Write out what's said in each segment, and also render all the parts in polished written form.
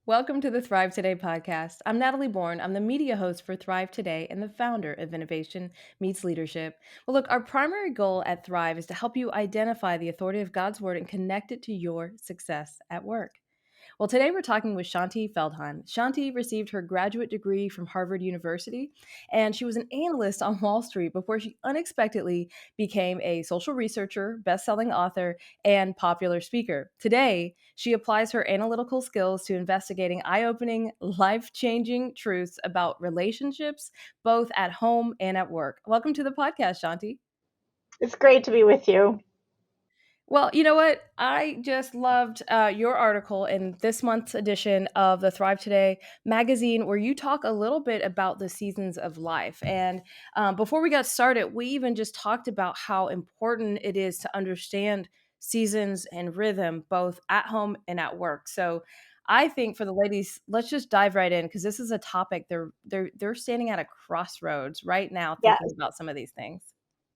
Welcome to the Thrive Today podcast. I'm Natalie Bourne. I'm the media host for Thrive Today and the founder of Innovation Meets Leadership. Well, look, our primary goal at Thrive is to help you identify the authority of God's word and connect it to your success at work. Well, today we're talking with Shaunti Feldhahn. Shaunti received her graduate degree from Harvard University, and she was an analyst on Wall Street before she unexpectedly became a social researcher, best-selling author, and popular speaker. Today, she applies her analytical skills to investigating eye-opening, life-changing truths about relationships, both at home and at work. Welcome to the podcast, Shaunti. It's great to be with you. Well, you know what? I just loved your article in this month's edition of the Thrive Today magazine, where you talk a little bit about the seasons of life. And before we got started, we even just talked about how important it is to understand seasons and rhythm, both at home and at work. So I think for the ladies, let's just dive right in because this is a topic they're standing at a crossroads right now, thinking Yes, about some of these things.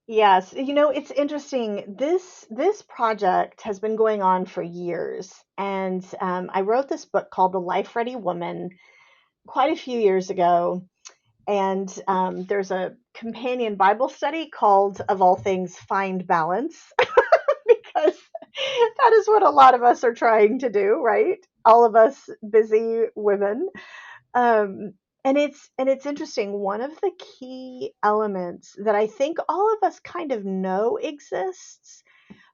yes. It's interesting. This project has been going on for years, and I wrote this book called The Life Ready Woman quite a few years ago. And there's a companion Bible study called, of all things, Find Balance, because that is what a lot of us are trying to do, right? All of us busy women. Um, and it's interesting. One of the key elements that I think all of us kind of know exists,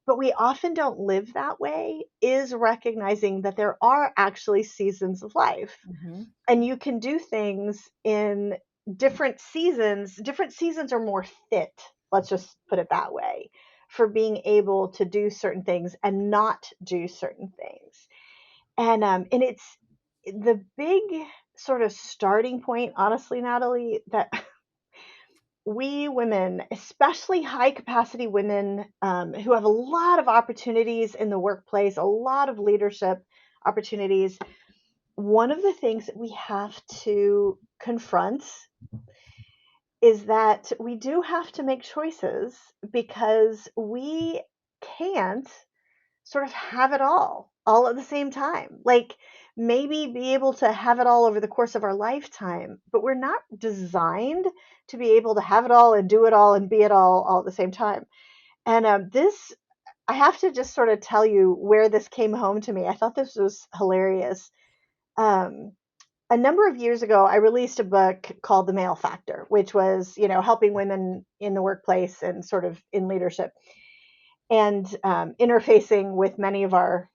but we often don't live that way, is recognizing that there are actually seasons of life. Hmm. And you can do things in different seasons. Different seasons are more fit, let's just put it that way, for being able to do certain things and not do certain things. And it's the big sort of starting point, honestly, Natalie, that we women, especially high capacity women, who have a lot of opportunities in the workplace, a lot of leadership opportunities, one of the things that we have to confront is that we do have to make choices because we can't sort of have it all at the same time. Like maybe be able to have it all over the course of our lifetime, but we're not designed to be able to have it all and do it all and be it all at the same time. And this, I have to just sort of tell you where this came home to me. I thought this was hilarious. Um, a number of years ago, I released a book called The Male Factor, which was, helping women in the workplace and sort of in leadership and interfacing with many of our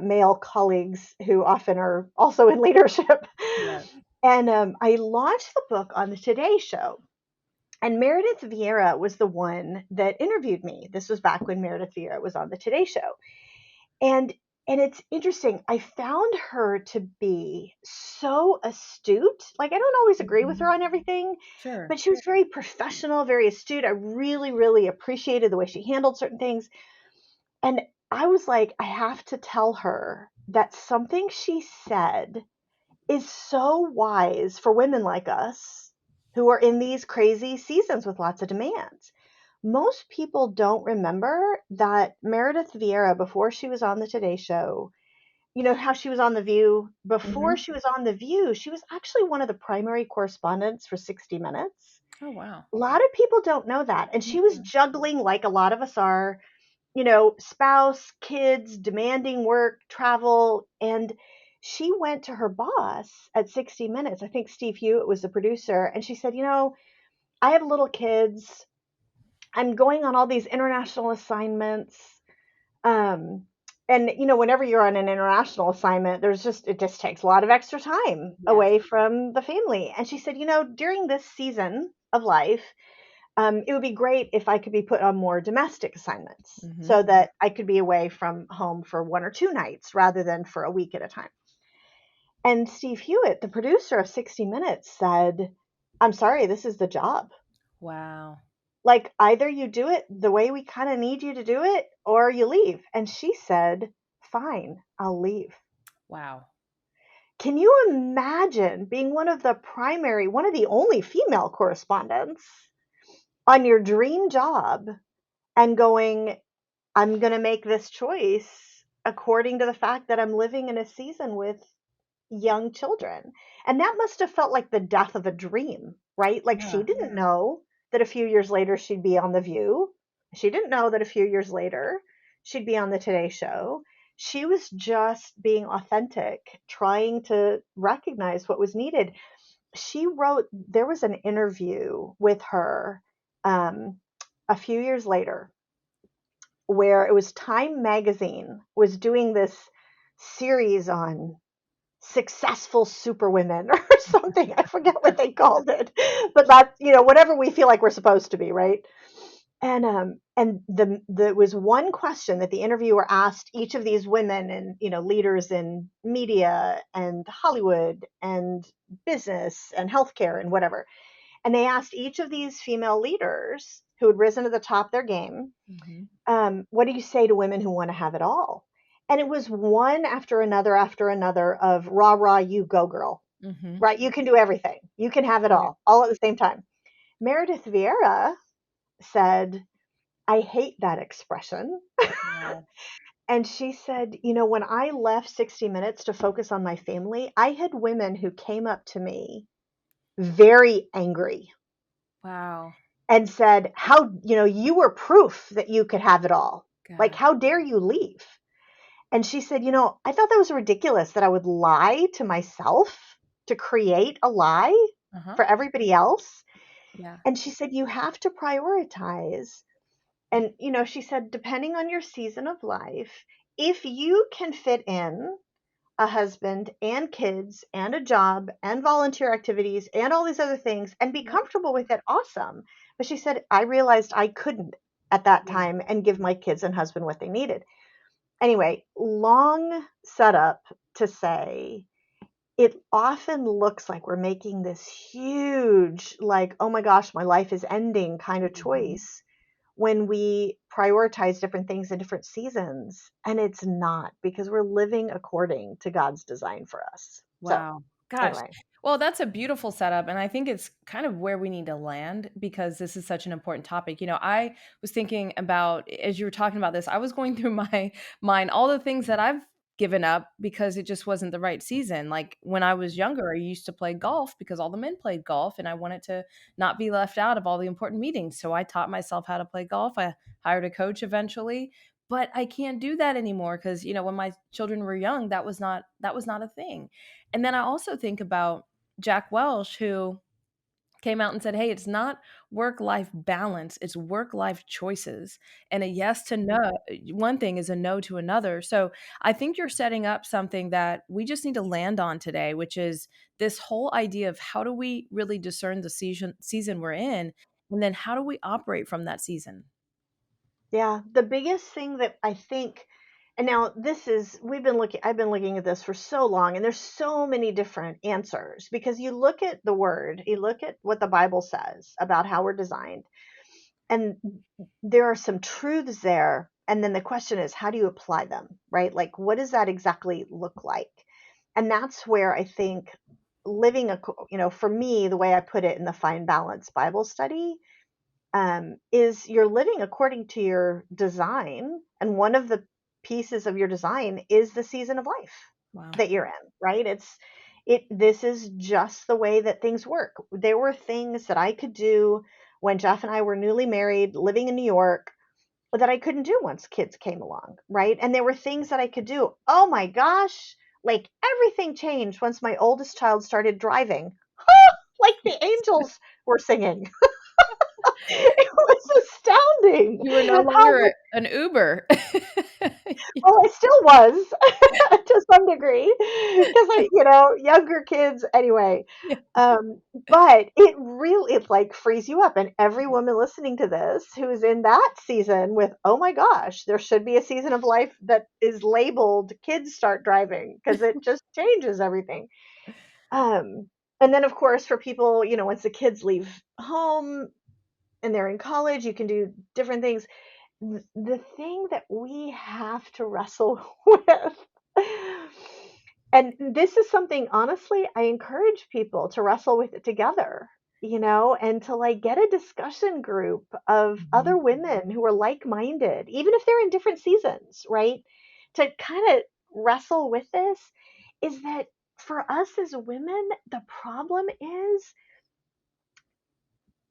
male colleagues who often are also in leadership. Yeah. And I launched the book on the Today Show. And Meredith Vieira was the one that interviewed me. This was back when Meredith Vieira was on the Today Show. And and it's interesting. I found her to be so astute. Like I don't always agree with her on everything, Sure. but she was very professional, very astute. I really, really appreciated the way she handled certain things. And I was like, I have to tell her that something she said is so wise for women like us who are in these crazy seasons with lots of demands. Most people don't remember that Meredith Vieira, before she was on the Today Show, how she was on The View? Before Hmm. she was on The View, she was actually one of the primary correspondents for 60 Minutes. Oh, wow. A lot of people don't know that. And she was Mhm. juggling, like a lot of us are, spouse, kids, demanding work, travel. And she went to her boss at 60 Minutes. I think Steve Hewitt was the producer. And she said, I have little kids. I'm going on all these international assignments. Um, and whenever you're on an international assignment, it just takes a lot of extra time Yes. away from the family. And she said, during this season of life, it would be great if I could be put on more domestic assignments Hmm. so that I could be away from home for one or two nights rather than for a week at a time. And Steve Hewitt, the producer of 60 Minutes, said, I'm sorry, this is the job. Wow. Like, either you do it the way we kind of need you to do it or you leave. And she said, fine, I'll leave. Wow. Can you imagine being one of the only female correspondents on your dream job and going, I'm going to make this choice according to the fact that I'm living in a season with young children. And that must have felt like the death of a dream, right? Like she Yeah. didn't know that a few years later she'd be on The View. She didn't know that a few years later she'd be on the Today Show. She was just being authentic, trying to recognize what was needed. She wrote, there was an interview with her um, a few years later where it was Time Magazine was doing this series on successful superwomen or something. I forget what they called it, but that, whatever we feel like we're supposed to be, right? And the was one question that the interviewer asked each of these women and leaders in media and Hollywood and business and healthcare and whatever. And they asked each of these female leaders who had risen to the top of their game, Mm-hmm. what do you say to women who want to have it all? And it was one after another of rah, rah, you go girl, Mm-hmm. right? You can do everything. You can have it Right. all at the same time. Meredith Vieira said, I hate that expression. Wow. And she said, when I left 60 Minutes to focus on my family, I had women who came up to me very angry Wow. and said, how, you were proof that you could have it all. Like, God. how dare you leave? And she said, I thought that was ridiculous that I would lie to myself to create a lie Uh-huh. for everybody else. Yeah. And she said, you have to prioritize. And, she said, depending on your season of life, if you can fit in a husband and kids and a job and volunteer activities and all these other things and be Yep. comfortable with it, awesome. But she said, I realized I couldn't at that Yeah. time and give my kids and husband what they needed. Anyway, long setup to say it often looks like we're making this huge, like, oh my gosh, my life is ending kind of Mm-hmm. choice when we prioritize different things in different seasons. And it's not, because we're living according to God's design for us. So, Wow. Gosh. anyway, Well, that's a beautiful setup, and I think it's kind of where we need to land because this is such an important topic. I was thinking about as you were talking about this, I was going through my mind all the things that I've given up because it just wasn't the right season. Like when I was younger, I used to play golf because all the men played golf and I wanted to not be left out of all the important meetings. So I taught myself how to play golf. I hired a coach eventually, but I can't do that anymore because, when my children were young, that was not a thing. And then I also think about Jack Welch, who came out and said, hey, it's not work life balance, it's work life choices. And a yes to no, one thing is a no to another. So I think you're setting up something that we just need to land on today, which is this whole idea of how do we really discern the season we're in? And then how do we operate from that season? yeah, the biggest thing that I think, and now I've been looking at this for so long, and there's so many different answers because you look at the word, you look at what the Bible says about how we're designed, and there are some truths there. And then the question is, how do you apply them, right? Like, what does that exactly look like? And that's where I think living for me, the way I put it in the Find Balance Bible study, is you're living according to your design. And one of the pieces of your design is the season of life Wow. that you're in, right? This is just the way that things work. There were things that I could do when Jeff and I were newly married, living in New York, that I couldn't do once kids came along, right? And there were things that I could do. Oh my gosh, like everything changed once my oldest child started driving. Like the angels were singing. It was astounding You were no how longer much. an Uber. Well, I still was to some degree because younger kids anyway. Yeah. Um, but it like frees you up. And every woman listening to this who's in that season with, oh my gosh, there should be a season of life that is labeled kids start driving because it just changes everything. Um, and then of course for people, once the kids leave home and they're in college, you can do different things. The thing that we have to wrestle with, and this is something honestly I encourage people to wrestle with it together, and to like get a discussion group of other Mhm. women who are like-minded, even if they're in different seasons, right? To kind of wrestle with this is that for us as women, the problem is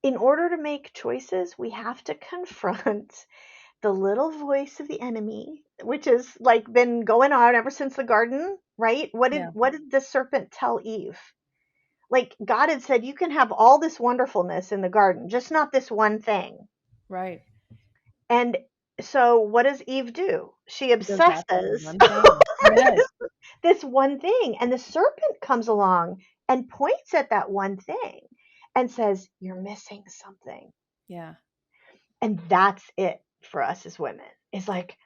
in order to make choices, we have to confront the little voice of the enemy, which has like been going on ever since the garden, right? What did Yeah, what did the serpent tell Eve? Like God had said, you can have all this wonderfulness in the garden, just not this one thing. right. And so what does Eve do? She Goes after the obsesses one thing. Yes. this one thing. And the serpent comes along and points at that one thing and says, you're missing something. Yeah. And that's it for us as women. It's like,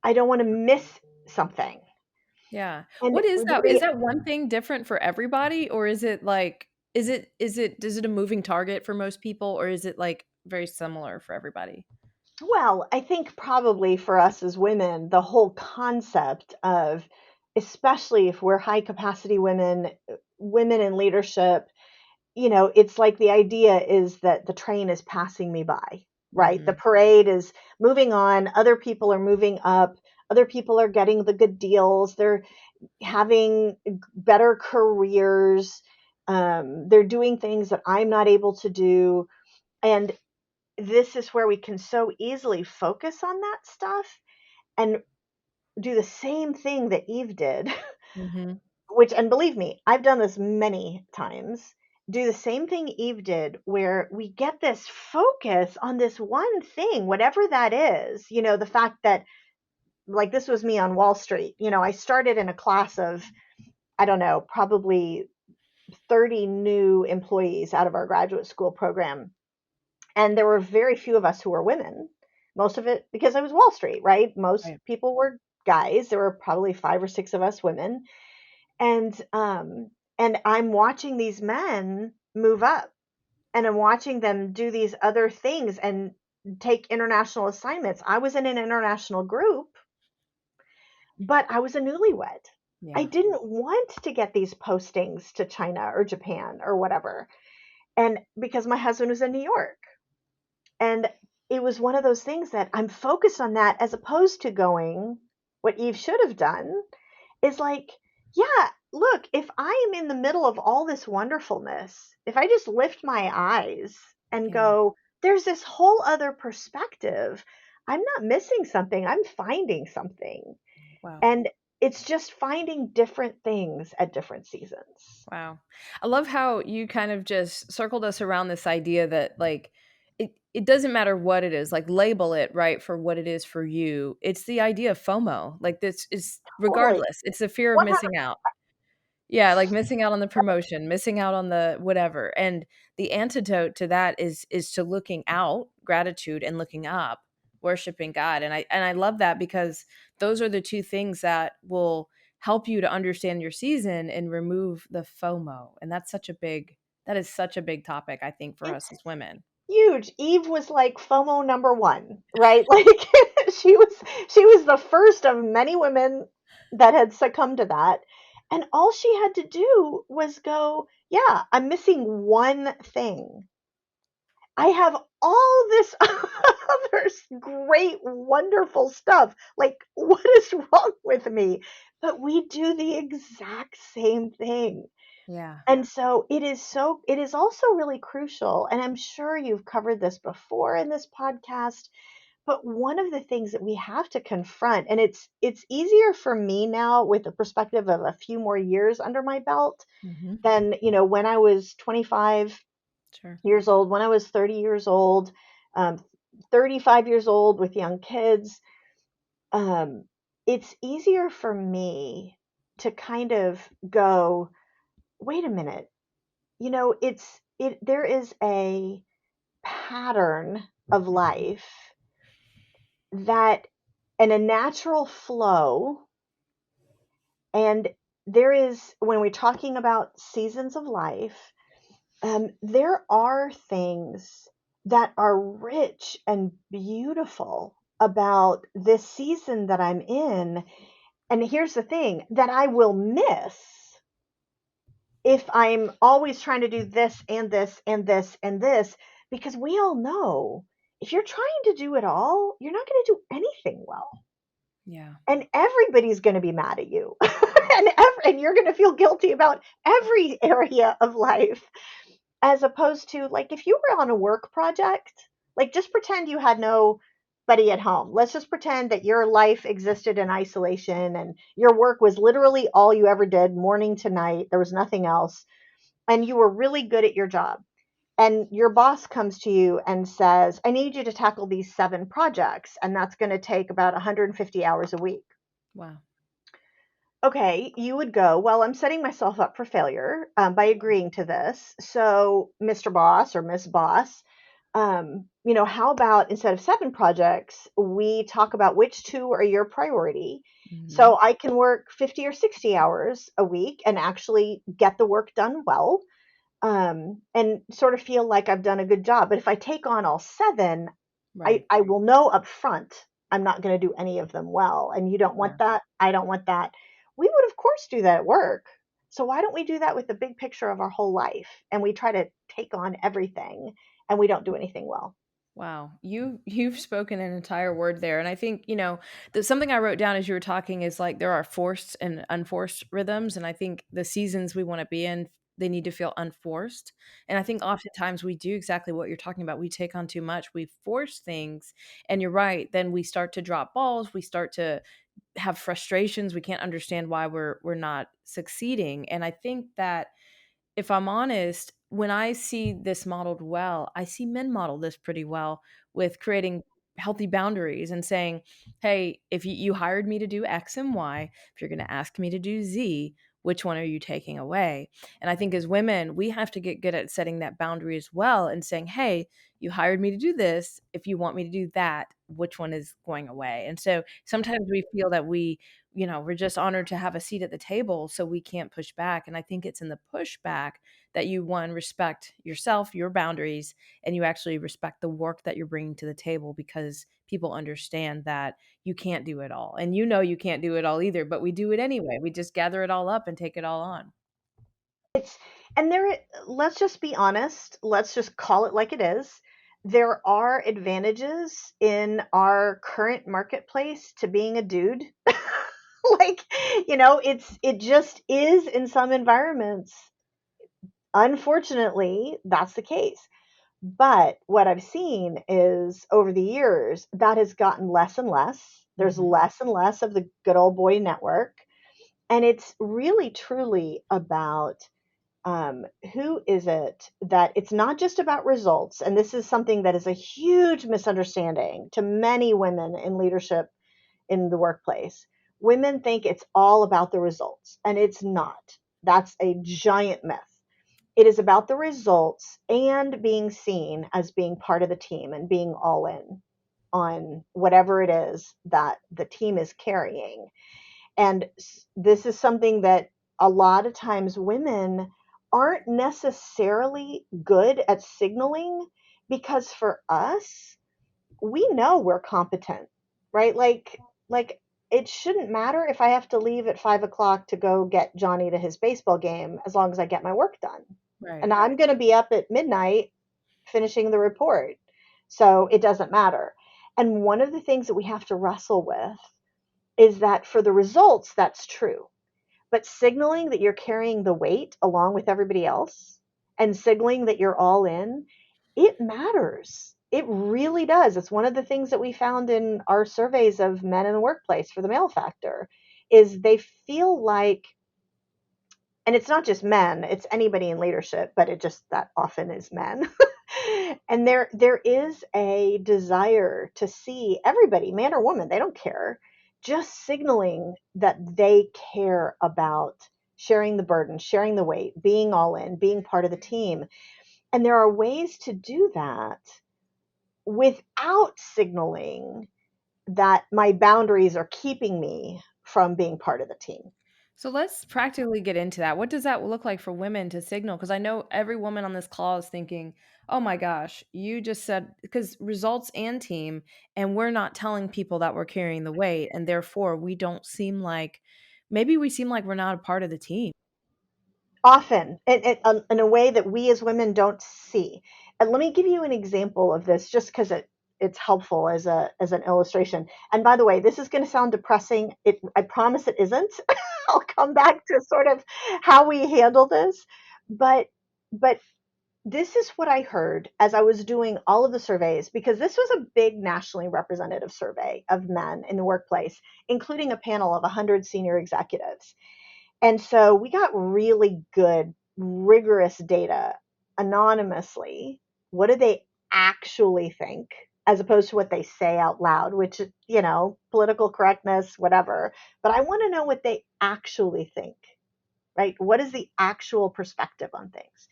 I don't want to miss something. Yeah. And What is the that? Is that one thing different for everybody, or is it like is it a moving target for most people, or is it like very similar for everybody? well, I think probably for us as women, the whole concept of, especially if we're high capacity women, women in leadership, it's like the idea is that the train is passing me by, right? The Mhm. parade is moving on, other people are moving up, other people are getting the good deals, they're having better careers, they're doing things that I'm not able to do. And this is where we can so easily focus on that stuff and do the same thing that Eve did, Mhm. which, and believe me, I've done this many times. Do the same thing Eve did, where we get this focus on this one thing, whatever that is. The fact that, like, this was me on Wall Street. I started in a class of, I don't know, probably 30 new employees out of our graduate school program. And there were very few of us who were women. Most of it because I was Wall Street, right? Most Right. people were guys. There were probably 5 or 6 of us women. And I'm watching these men move up, and I'm watching them do these other things and take international assignments. I was in an international group, but I was a newlywed. I Yeah. didn't want to get these postings to China or Japan or whatever. And because my husband was in New York. And it was one of those things that I'm focused on that, as opposed to going, what Eve should have done is like, yeah, look, if I am in the middle of all this wonderfulness, if I just lift my eyes and Yeah. go, there's this whole other perspective, I'm not missing something, I'm finding something. Wow. And it's just finding different things at different seasons. Wow. I love how you kind of just circled us around this idea that like it doesn't matter what it is, like label it right for what it is for you. It's the idea of FOMO. Like this is Totally. regardless. It's the fear of missing 100. out. Yeah, like missing out on the promotion, missing out on the whatever. And the antidote to that is to looking out, gratitude and looking up, worshiping God. And I love that because those are the two things that will help you to understand your season and remove the FOMO. And that is such a big topic I think for us as women. Huge. Eve was like FOMO number one, right? Like she was the first of many women that had succumbed to that. And all she had to do was go, yeah, I'm missing one thing. I have all this other great, wonderful stuff. Like, what is wrong with me? But we do the exact same thing. Yeah. And so it is also really crucial, and I'm sure you've covered this before in this podcast, but one of the things that we have to confront, and it's easier for me now with the perspective of a few more years under my belt Mhm. than, when I was 25 Sure. years old, when I was 30 years old, um, 35 years old with young kids. Um, it's easier for me to kind of go, wait a minute, there is a pattern of life that, and a natural flow. And there is, when we're talking about seasons of life, there are things that are rich and beautiful about this season that I'm in. And here's the thing that I will miss if I'm always trying to do this and this and this and this, because we all know if you're trying to do it all, you're not going to do anything well. Yeah. And everybody's going to be mad at you. And you're going to feel guilty about every area of life, as opposed to, like, if you were on a work project, like, just pretend you had nobody at home. Let's just pretend that your life existed in isolation and your work was literally all you ever did, morning to night. There was nothing else. And you were really good at your job. And your boss comes to you and says, I need you to tackle these 7 projects. And that's going to take about 150 hours a week. Wow. Okay, you would go, well, I'm setting myself up for failure by agreeing to this. So, Mr. Boss or Miss Boss, how about instead of 7 projects, we talk about which 2 are your priority. Hmm. So I can work 50 or 60 hours a week and actually get the work done well, and sort of feel like I've done a good job. But if I take on all 7, Right. I will know up front I'm not going to do any of them well. And you don't Yeah. want that. I don't want that. We would, of course, do that at work. So why don't we do that with the big picture of our whole life? And we try to take on everything and we don't do anything well. Wow, you've spoken an entire word there, and I think that something I wrote down as you were talking is like there are forced and unforced rhythms, and I think the seasons we want to be in, they need to feel unforced, and I think oftentimes we do exactly what you're talking about. We take on too much, we force things, and you're right. Then we start to drop balls, we start to have frustrations, we can't understand why we're not succeeding, and I think that if I'm honest, when I see this modeled well, I see men model this pretty well with creating healthy boundaries and saying, hey, if you hired me to do X and Y, if you're going to ask me to do Z, which one are you taking away? And I think as women, we have to get good at setting that boundary as well and saying, hey, you hired me to do this. If you want me to do that, which one is going away? And so sometimes we feel that we're just honored to have a seat at the table, so we can't push back. And I think it's in the pushback that you, one, respect yourself, your boundaries, and you actually respect the work that you're bringing to the table, because people understand that you can't do it all. And you can't do it all either, but we do it anyway. We just gather it all up and take it all on. It's and there let's just be honest, let's just call it like it is. There are advantages in our current marketplace to being a dude. Like, it just is in some environments. Unfortunately, that's the case. But what I've seen is over the years, that has gotten less and less. There's Mhm. less and less of the good old boy network. And it's really, truly about, who is it that it's not just about results. And this is something that is a huge misunderstanding to many women in leadership in the workplace. Women think it's all about the results, and it's not. That's a giant myth. It is about the results and being seen as being part of the team and being all in on whatever it is that the team is carrying. And this is something that a lot of times women aren't necessarily good at signaling, because for us, we know we're competent, right? Like it shouldn't matter if I have to leave at 5 o'clock to go get Johnny to his baseball game, as long as I get my work done. Right. And I'm going to be up at midnight finishing the report. So it doesn't matter. And one of the things that we have to wrestle with is that for the results, that's true. But signaling that you're carrying the weight along with everybody else and signaling that you're all in, it matters. It really does. It's one of the things that we found in our surveys of men in the workplace for the male factor is they feel like, and it's not just men, it's anybody in leadership, but it just that often is men. And there is a desire to see everybody, man or woman, they don't care, just signaling that they care about sharing the burden, sharing the weight, being all in, being part of the team. And there are ways to do that without signaling that my boundaries are keeping me from being part of the team. So let's practically get into that. What does that look like for women to signal? Because I know every woman on this call is thinking, oh my gosh, you just said, because results and team, and we're not telling people that we're carrying the weight. And therefore, we don't seem like, maybe we seem like we're not a part of the team. often in a way that we as women don't see. And let me give you an example of this just because it's helpful as a as an illustration. And by the way, this is going to sound depressing. I promise it isn't. I'll come back to sort of how we handle this. But but this is what I heard as I was doing all of the surveys, because this was a big nationally representative survey of men in the workplace, including a panel of 100 senior executives. And so we got really good, rigorous data anonymously. What do they actually think, as opposed to what they say out loud, which, political correctness, whatever. But I want to know what they actually think, right? What is the actual perspective on things?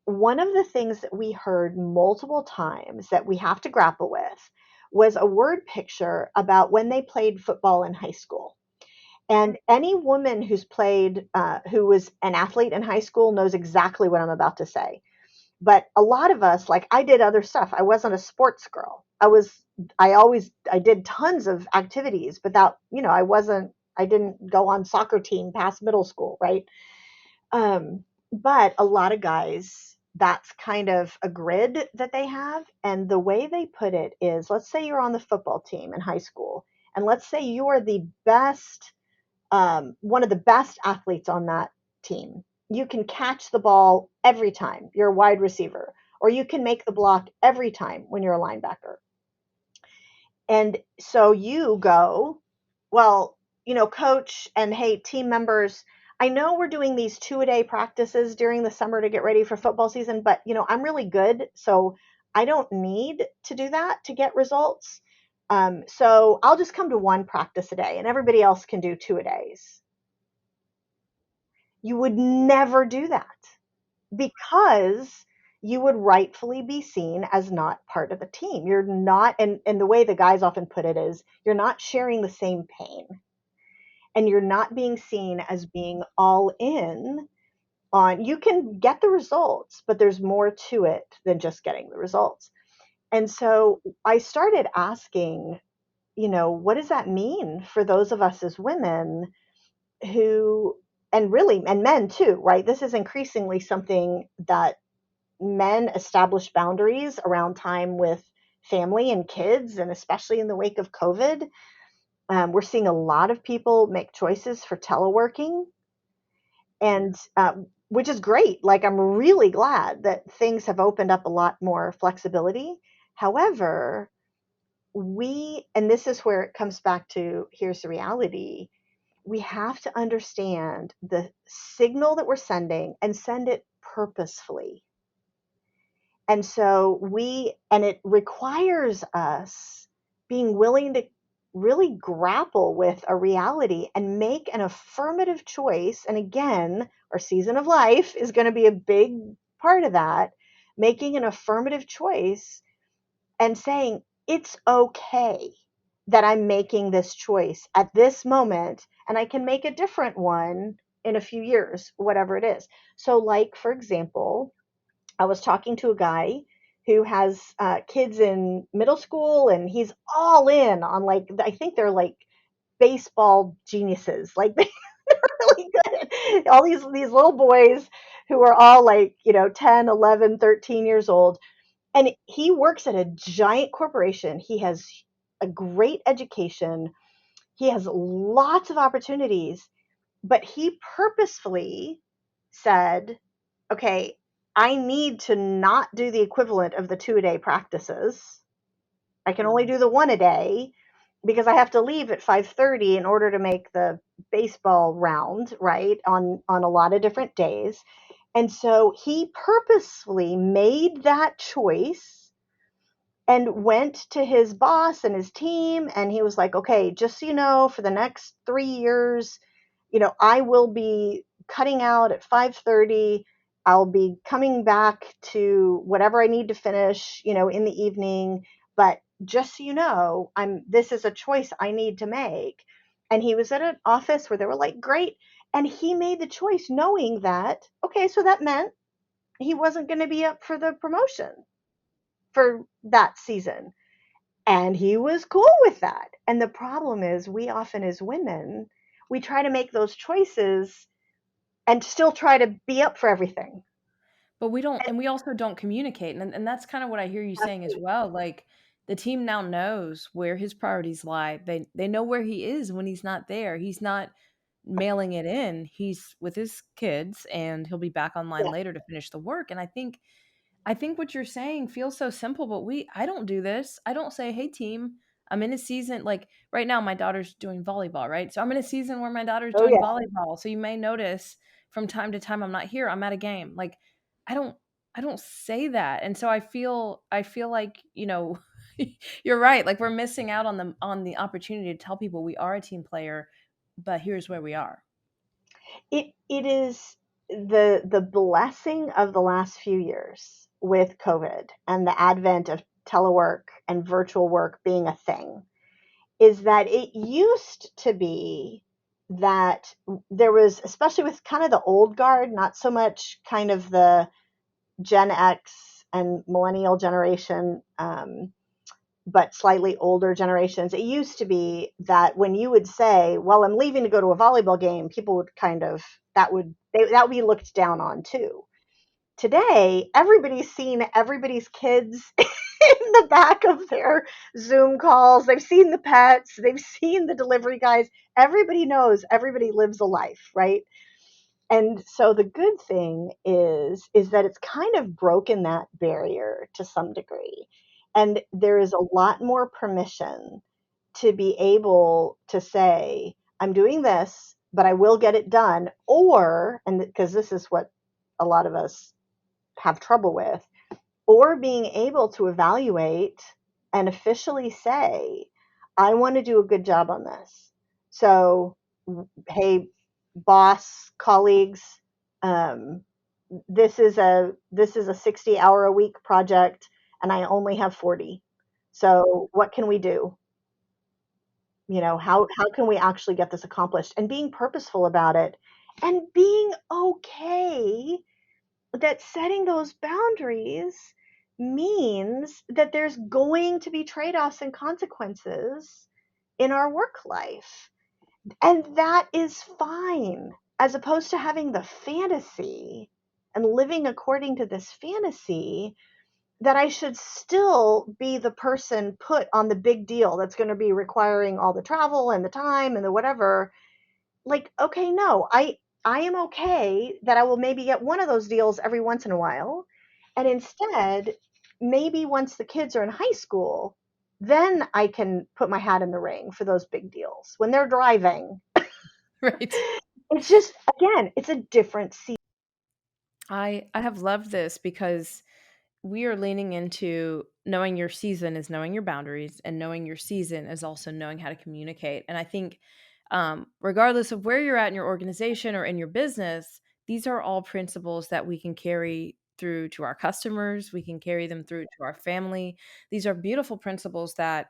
One of the things that we heard multiple times that we have to grapple with was a word picture about when they played football in high school. And any woman who was an athlete in high school knows exactly what I'm about to say. But a lot of us, like I did other stuff. I wasn't a sports girl. I did tons of activities, but I didn't go on soccer team past middle school, right? But a lot of guys, that's kind of a grid that they have. And the way they put it is, let's say you're on the football team in high school, and let's say you are the best one of the best athletes on that team. You can catch the ball every time you're a wide receiver, or you can make the block every time when you're a linebacker. And so you go, well, coach, and hey, team members, I know we're doing these 2-a-day practices during the summer to get ready for football season, but I'm really good, so I don't need to do that to get results. So I'll just come to one practice a day, and everybody else can do 2-a-days. You would never do that, because you would rightfully be seen as not part of the team. You're not, and the way the guys often put it is, you're not sharing the same pain, and you're not being seen as being all in on, you can get the results, but there's more to it than just getting the results. And so I started asking, what does that mean for those of us as women who, and really, and men too, right? This is increasingly something that men establish boundaries around time with family and kids, and especially in the wake of COVID. We're seeing a lot of people make choices for teleworking, and which is great. Like, I'm really glad that things have opened up a lot more flexibility. However, and this is where it comes back to, here's the reality, we have to understand the signal that we're sending and send it purposefully. And so and it requires us being willing to really grapple with a reality and make an affirmative choice. And again, our season of life is going to be a big part of that, making an affirmative choice and saying, it's okay that I'm making this choice at this moment, and I can make a different one in a few years, whatever it is. So, like, for example, I was talking to a guy who has kids in middle school, and he's all in on, like, I think they're like baseball geniuses. Like, they're really good. All these little boys who are all like, 10, 11, 13 years old. And he works at a giant corporation. He has a great education. He has lots of opportunities, but he purposefully said, okay, I need to not do the equivalent of the 2-a-day practices. I can only do the 1-a-day because I have to leave at 5:30 in order to make the baseball round, right? On a lot of different days. And so he purposefully made that choice and went to his boss and his team, and he was like, okay, just so you know, for the next 3 years, I will be cutting out at 5:30. I'll be coming back to whatever I need to finish, in the evening. But just so you know, this is a choice I need to make. And he was at an office where they were like, great. And he made the choice knowing that, okay, so that meant he wasn't going to be up for the promotion for that season. And he was cool with that. And the problem is, we often as women, we try to make those choices and still try to be up for everything. But we don't, And and we also don't communicate, and that's kind of what I hear you that's saying as the well. Like the team now knows where his priorities lie. They know where he is when he's not there. He's not mailing it in. He's with his kids, and he'll be back online yeah. later to finish the work. And I think what you're saying feels so simple, but I don't do this. I don't say, "Hey team, I'm in a season." Like right now my daughter's doing volleyball, right? So I'm in a season where my daughter's Oh doing yeah. volleyball. So you may notice from time to time I'm not here. I'm at a game. Like I don't I don't say that. And so I feel like, you're right. Like we're missing out on the opportunity to tell people we are a team player, but here's where we are. It is the blessing of the last few years with COVID and the advent of telework and virtual work being a thing is that it used to be that there was, especially with kind of the old guard, not so much kind of the Gen X and millennial generation, but slightly older generations. It used to be that when you would say, "Well, I'm leaving to go to a volleyball game," people would kind of that would be looked down on too. Today, everybody's seen everybody's kids in the back of their Zoom calls. They've seen the pets, they've seen the delivery guys. Everybody knows everybody lives a life, right? And so the good thing is that it's kind of broken that barrier to some degree. And there is a lot more permission to be able to say, I'm doing this, but I will get it done. Or, and because this is what a lot of us have trouble with, or being able to evaluate and officially say, I want to do a good job on this. So, hey, boss, colleagues, um, this is a 60-hour a week project, and I only have 40. So, what can we do? How can we actually get this accomplished? And being purposeful about it, and being okay that setting those boundaries means that there's going to be trade-offs and consequences in our work life. And that is fine, as opposed to having the fantasy and living according to this fantasy that I should still be the person put on the big deal that's going to be requiring all the travel and the time and the whatever. Like, okay, no, I am okay that I will maybe get one of those deals every once in a while. And instead, maybe once the kids are in high school, then I can put my hat in the ring for those big deals. When they're driving, Right. it's just, again, it's a different season. I have loved this because we are leaning into knowing your season is knowing your boundaries, and knowing your season is also knowing how to communicate. And I think, regardless of where you're at in your organization or in your business, these are all principles that we can carry through to our customers. We can carry them through to our family. These are beautiful principles that,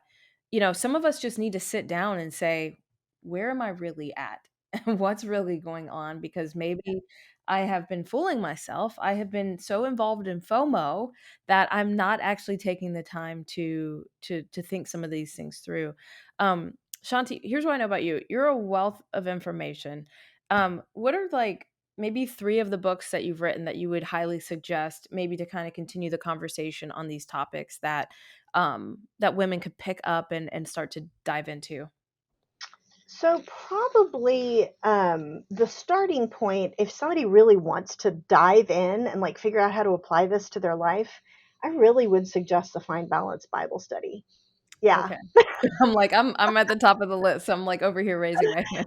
some of us just need to sit down and say, where am I really at? What's really going on? Because maybe I have been fooling myself. I have been so involved in FOMO that I'm not actually taking the time to think some of these things through. Shanti, here's what I know about you. You're a wealth of information. What are like maybe three of the books that you've written that you would highly suggest, maybe to kind of continue the conversation on these topics that women could pick up and start to dive into? So, probably the starting point, if somebody really wants to dive in and like figure out how to apply this to their life, I really would suggest the Find Balance Bible study. Yeah. Okay. I'm at the top of the list. So I'm like over here raising my hand.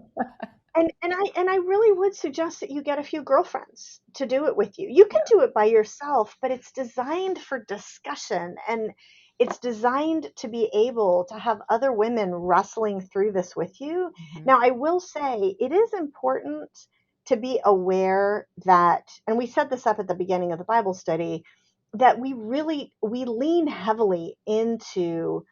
And I really would suggest that you get a few girlfriends to do it with you. You can do it by yourself, but it's designed for discussion, and it's designed to be able to have other women wrestling through this with you. Mhm. Now, I will say it is important to be aware that, and we set this up at the beginning of the Bible study, that we lean heavily into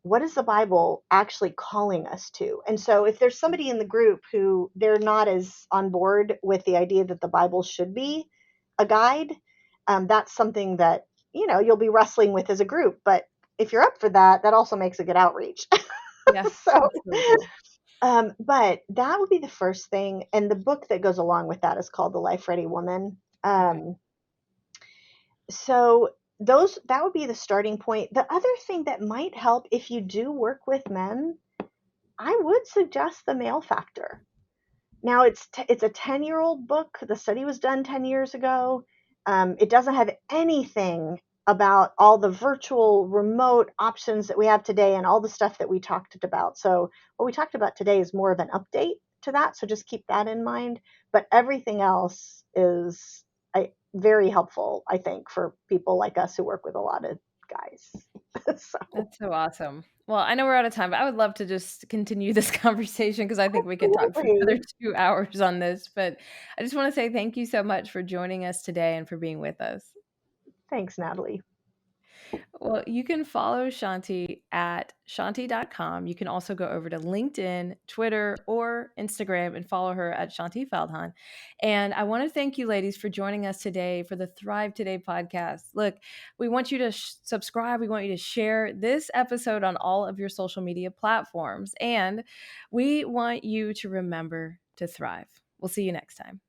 what is the Bible actually calling us to? And so if there's somebody in the group who they're not as on board with the idea that the Bible should be a guide, that's something that, you'll be wrestling with as a group. But if you're up for that, that also makes a good outreach. Yeah, So, absolutely. But that would be the first thing. And the book that goes along with that is called The Life Ready Woman. Okay. So those that would be the starting point. The other thing that might help if you do work with men, I would suggest the male factor. Now it's a 10-year-old book. The study was done 10 years ago. It doesn't have anything about all the virtual remote options that we have today and all the stuff that we talked about. So what we talked about today is more of an update to that. So just keep that in mind. But everything else is very helpful, I think, for people like us who work with a lot of guys. So That's so awesome. Well, I know we're out of time, but I would love to just continue this conversation because I think we could talk for another absolutely. 2 hours on this, but I just wanna say thank you so much for joining us today and for being with us. Thanks, Natalie. Well, you can follow Shaunti at Shaunti.com. You can also go over to LinkedIn, Twitter, or Instagram and follow her at Shaunti Feldhahn. And I want to thank you, ladies, for joining us today for the Thrive Today podcast. Look, we want you to subscribe. We want you to share this episode on all of your social media platforms. And we want you to remember to thrive. We'll see you next time.